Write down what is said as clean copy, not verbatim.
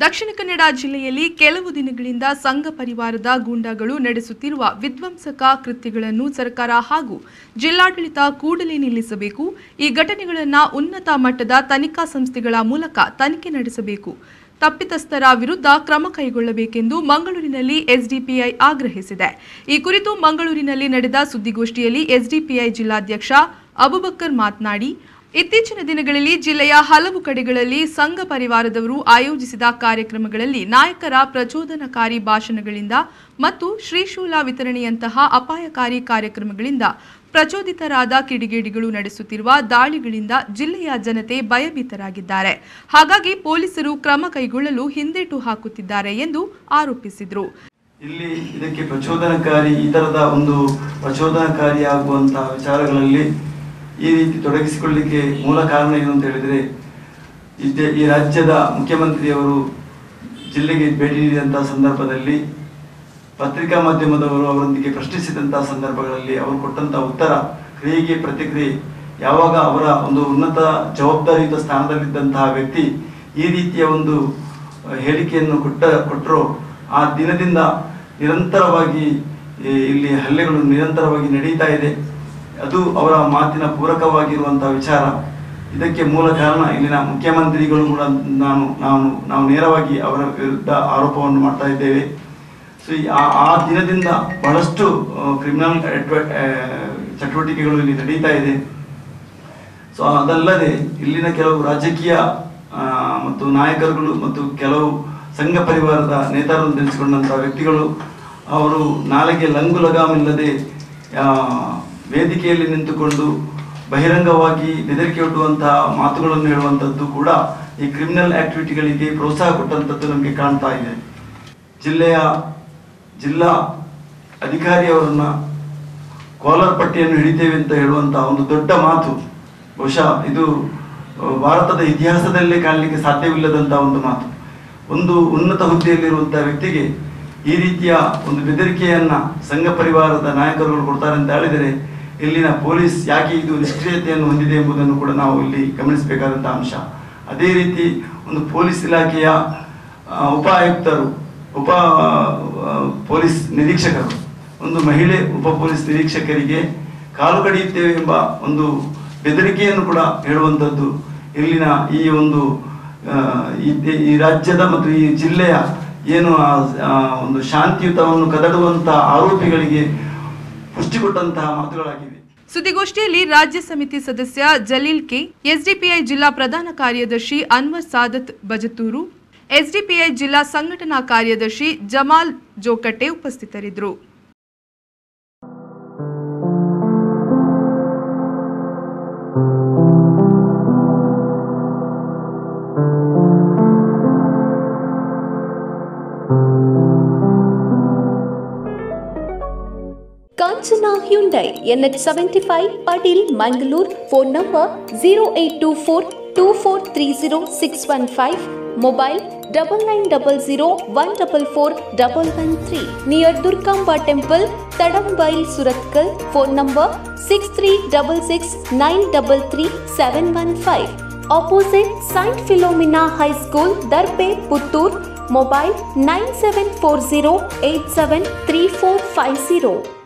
ದಕ್ಷಿಣ ಕನ್ನಡ ಜಿಲ್ಲೆಯಲ್ಲಿ ಕೆಲವು ದಿನಗಳಿಂದ ಸಂಘ ಪರಿವಾರದ ಗೂಂಡಾಗಳು ನಡೆಸುತ್ತಿರುವ ವಿಧ್ವಂಸಕ ಕೃತ್ಯಗಳನ್ನು ಸರ್ಕಾರ ಹಾಗೂ ಜಿಲ್ಲಾಡಳಿತ ಕೂಡಲೇ ನಿಲ್ಲಿಸಬೇಕು. ಈ ಘಟನೆಗಳನ್ನು ಉನ್ನತ ಮಟ್ಟದ ತನಿಖಾ ಸಂಸ್ಥೆಗಳ ಮೂಲಕ ತನಿಖೆ ನಡೆಸಬೇಕು. ತಪ್ಪಿತಸ್ಥರ ವಿರುದ್ಧ ಕ್ರಮ ಕೈಗೊಳ್ಳಬೇಕೆಂದು ಮಂಗಳೂರಿನಲ್ಲಿ ಎಸ್ಡಿಪಿಐ ಆಗ್ರಹಿಸಿದೆ. ಈ ಕುರಿತು ಮಂಗಳೂರಿನಲ್ಲಿ ನಡೆದ ಸುದ್ದಿಗೋಷ್ಠಿಯಲ್ಲಿ ಎಸ್ಡಿಪಿಐ ಜಿಲ್ಲಾಧ್ಯಕ್ಷ ಅಬುಬಕರ್ ಮಾತನಾಡಿ, ಇತ್ತೀಚಿನ ದಿನಗಳಲ್ಲಿ ಜಿಲ್ಲೆಯ ಹಲವು ಕಡೆಗಳಲ್ಲಿ ಸಂಘ ಪರಿವಾರದವರು ಆಯೋಜಿಸಿದ ಕಾರ್ಯಕ್ರಮಗಳಲ್ಲಿ ನಾಯಕರ ಪ್ರಚೋದನಕಾರಿ ಭಾಷಣಗಳಿಂದ ಮತ್ತು ಶ್ರೀಶೂಲ ವಿತರಣೆಯಂತಹ ಅಪಾಯಕಾರಿ ಕಾರ್ಯಕ್ರಮಗಳಿಂದ ಪ್ರಚೋದಿತರಾದ ಕಿಡಿಗೇಡಿಗಳು ನಡೆಸುತ್ತಿರುವ ದಾಳಿಗಳಿಂದ ಜಿಲ್ಲೆಯ ಜನತೆ ಭಯಭೀತರಾಗಿದ್ದಾರೆ. ಹಾಗಾಗಿ ಪೊಲೀಸರು ಕ್ರಮ ಕೈಗೊಳ್ಳಲು ಹಿಂದೇಟು ಹಾಕುತ್ತಿದ್ದಾರೆ ಎಂದು ಆರೋಪಿಸಿದರು. ಇಲ್ಲಿ ಇದಕ್ಕೆ ಪ್ರಚೋದನಕಾರಿ ಈ ತರದ ಒಂದು ಪ್ರಚೋದನಕಾರಿಯಾಗುವಂತಹ ವಿಚಾರಗಳಲ್ಲಿ ಈ ರೀತಿ ತೊಡಗಿಸಿಕೊಳ್ಳಲಿಕ್ಕೆ ಮೂಲ ಕಾರಣ ಏನು ಅಂತ ಹೇಳಿದರೆ, ಈ ರಾಜ್ಯದ ಮುಖ್ಯಮಂತ್ರಿಯವರು ಜಿಲ್ಲೆಗೆ ಭೇಟಿ ನೀಡಿದಂತಹ ಸಂದರ್ಭದಲ್ಲಿ ಪತ್ರಿಕಾ ಮಾಧ್ಯಮದವರು ಅವರೊಂದಿಗೆ ಪ್ರಶ್ನಿಸಿದಂತಹ ಸಂದರ್ಭಗಳಲ್ಲಿ ಅವರು ಕೊಟ್ಟಂತಹ ಉತ್ತರ, ಕ್ರಿಯೆಗೆ ಪ್ರತಿಕ್ರಿಯೆ. ಯಾವಾಗ ಅವರ ಒಂದು ಉನ್ನತ ಜವಾಬ್ದಾರಿಯುತ ಸ್ಥಾನದಲ್ಲಿದ್ದಂತಹ ವ್ಯಕ್ತಿ ಈ ರೀತಿಯ ಒಂದು ಹೇಳಿಕೆಯನ್ನು ಕೊಟ್ಟರೋ ಆ ದಿನದಿಂದ ನಿರಂತರವಾಗಿ ಇಲ್ಲಿ ಹಲ್ಲೆಗಳು ನಿರಂತರವಾಗಿ ನಡೀತಾ ಇದೆ. ಅದು ಅವರ ಮಾತಿನ ಪೂರಕವಾಗಿರುವಂತಹ ವಿಚಾರ. ಇದಕ್ಕೆ ಮೂಲ ಕಾರಣ ಇಲ್ಲಿನ ಮುಖ್ಯಮಂತ್ರಿಗಳು ಕೂಡ ನಾವು ನೇರವಾಗಿ ಅವರ ವಿರುದ್ಧ ಆರೋಪವನ್ನು ಮಾಡ್ತಾ ಇದ್ದೇವೆ. ಸೊ ಆ ದಿನದಿಂದ ಬಹಳಷ್ಟು ಕ್ರಿಮಿನಲ್ ಚಟುವಟಿಕೆಗಳು ಇಲ್ಲಿ ನಡೀತಾ ಇದೆ. ಸೊ ಅದಲ್ಲದೆ ಇಲ್ಲಿನ ಕೆಲವು ರಾಜಕೀಯ ಮತ್ತು ನಾಯಕರುಗಳು ಮತ್ತು ಕೆಲವು ಸಂಘ ಪರಿವಾರದ ನೇತಾರರನ್ನು ತಿಳಿಸಿಕೊಂಡಂತಹ ವ್ಯಕ್ತಿಗಳು ಅವರು ನಾಳೆಗೆ ಲಂಗು ಲಗಾಮಿಲ್ಲದೆ ವೇದಿಕೆಯಲ್ಲಿ ನಿಂತುಕೊಂಡು ಬಹಿರಂಗವಾಗಿ ಬೆದರಿಕೆ ಒಡ್ಡುವಂತಹ ಮಾತುಗಳನ್ನು ಹೇಳುವಂಥದ್ದು ಕೂಡ ಈ ಕ್ರಿಮಿನಲ್ ಆಕ್ಟಿವಿಟಿಗಳಿಗೆ ಪ್ರೋತ್ಸಾಹ ಕೊಟ್ಟಂಥದ್ದು ನಮಗೆ ಕಾಣ್ತಾ ಇದೆ. ಜಿಲ್ಲಾ ಅಧಿಕಾರಿಯವರನ್ನ ಕಾಲರ್ ಪಟ್ಟಿಯನ್ನು ಹಿಡಿತೇವೆ ಅಂತ ಹೇಳುವಂತಹ ಒಂದು ದೊಡ್ಡ ಮಾತು, ಬಹುಶಃ ಇದು ಭಾರತದ ಇತಿಹಾಸದಲ್ಲೇ ಕಾಣಲಿಕ್ಕೆ ಸಾಧ್ಯವಿಲ್ಲದಂತಹ ಒಂದು ಮಾತು. ಒಂದು ಉನ್ನತ ಹುದ್ದೆಯಲ್ಲಿರುವಂತಹ ವ್ಯಕ್ತಿಗೆ ಈ ರೀತಿಯ ಒಂದು ಬೆದರಿಕೆಯನ್ನ ಸಂಘ ಪರಿವಾರದ ನಾಯಕರುಗಳು ಕೊಡ್ತಾರೆ ಅಂತ ಹೇಳಿದರೆ ಇಲ್ಲಿನ ಪೊಲೀಸ್ ಯಾಕೆ ಇದು ನಿಷ್ಕ್ರಿಯತೆಯನ್ನು ಹೊಂದಿದೆ ಎಂಬುದನ್ನು ಕೂಡ ನಾವು ಇಲ್ಲಿ ಗಮನಿಸಬೇಕಾದಂತಹ ಅಂಶ. ಅದೇ ರೀತಿ ಒಂದು ಪೊಲೀಸ್ ಇಲಾಖೆಯ ಉಪ ಆಯುಕ್ತರು, ಉಪ ಪೊಲೀಸ್ ನಿರೀಕ್ಷಕರು, ಒಂದು ಮಹಿಳೆ ಉಪ ಪೊಲೀಸ್ ನಿರೀಕ್ಷಕರಿಗೆ ಕಾಲು ಕಡಿಯುತ್ತೇವೆ ಎಂಬ ಒಂದು ಬೆದರಿಕೆಯನ್ನು ಕೂಡ ಹೇಳುವಂಥದ್ದು ಇಲ್ಲಿನ ಈ ಒಂದು ಈ ರಾಜ್ಯದ ಮತ್ತು ಈ ಜಿಲ್ಲೆಯ ಏನು ಒಂದು ಶಾಂತಿಯುತವನ್ನು ಕದಡುವಂತಹ ಆರೋಪಿಗಳಿಗೆ ಪುಷ್ಟಿ ಕೊಟ್ಟಂತಹ ಮಾತುಗಳಾಗಿವೆ. ಸುದ್ದಿಗೋಷ್ಠಿಯಲ್ಲಿ ರಾಜ್ಯ ಸಮಿತಿ ಸದಸ್ಯ ಜಲೀಲ್ ಕೆ, ಎಸ್ಡಿಪಿಐ ಜಿಲ್ಲಾ ಪ್ರಧಾನ ಕಾರ್ಯದರ್ಶಿ ಅನ್ವರ್ ಸಾದತ್ ಬಜತೂರು, ಎಸ್ಡಿಪಿಐ ಜಿಲ್ಲಾ ಸಂಘಟನಾ ಕಾರ್ಯದರ್ಶಿ ಜಮಾಲ್ ಜೋಕಟ್ಟೆ ಉಪಸ್ಥಿತರಿದ್ದರು. Kanchana Hyundai NH75 Padil Mangalore. Phone number 08242430 Mobile 9900144113. Near Durgamba Temple, Tadambail, Surathkal. Phone number 6366933715. Opposite Saint Philomena High School, Darpe, Puttur. Mobile 9740873450.